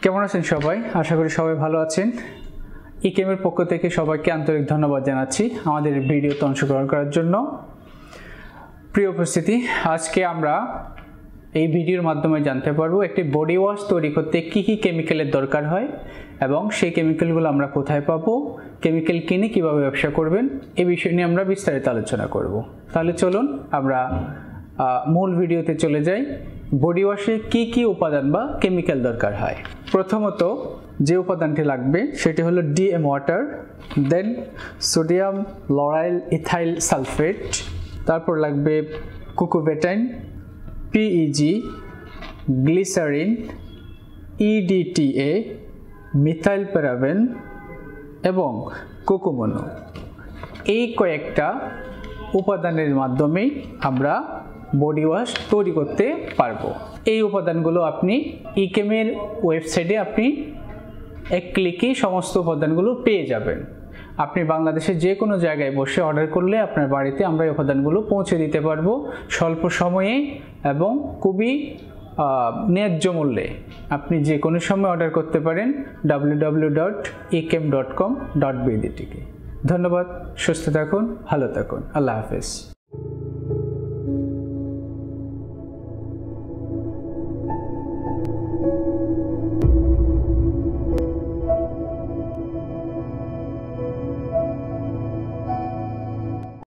কেমন আছেন সবাই? আশা করি সবাই ভালো আছেন। ইকেমের পক্ষ থেকে সবাইকে আন্তরিক ধন্যবাদ জানাচ্ছি আমাদের ভিডিওতে অংশগ্রহণ করার জন্য। প্রিয় উপস্থিতি, আজকে আমরা এই ভিডিওর মাধ্যমে জানতে পারবো একটি বডি ওয়াশ তৈরি করতে কি কি কেমিক্যালের দরকার হয় এবং সেই কেমিক্যালগুলো আমরা কোথায় পাবো, কেমিক্যাল কিনে কিভাবে ব্যবসা করবেন, এই বিষয় নিয়ে আমরা বিস্তারিত আলোচনা করব। তাহলে চলুন আমরা মূল ভিডিওতে চলে যাই। বডি ওয়াশে কি কি উপাদান বা কেমিক্যাল দরকার হয়। প্রথমত যে উপাদানটি লাগবে সেটি হলো DM water, then sodium lauryl ethyl sulfate, তারপর লাগবে cocobetaine, PEG, glycerin, EDTA, methyl paraben এবং কোকোমোনো। এই কয়েকটা উপাদানের মাধ্যমেই আমরা বডি ওয়াশ তৈরি করতে পারবো। এই উপাদানগুলো আপনি ইকেমের ওয়েবসাইটে আপনি এক ক্লিকেই সমস্ত উপাদানগুলো পেয়ে যাবেন। আপনি বাংলাদেশের যে কোনো জায়গায় বসে অর্ডার করলে আপনার বাড়িতে আমরা এই উপাদানগুলো পৌঁছে দিতে পারবো স্বল্প সময়ে এবং খুবই ন্যায্য মূল্যে। আপনি যে কোনো সময় অর্ডার করতে পারেন www.echem.com.bd থেকে। ধন্যবাদ, সুস্থ থাকুন, ভালো থাকুন, আল্লাহ হাফেজ।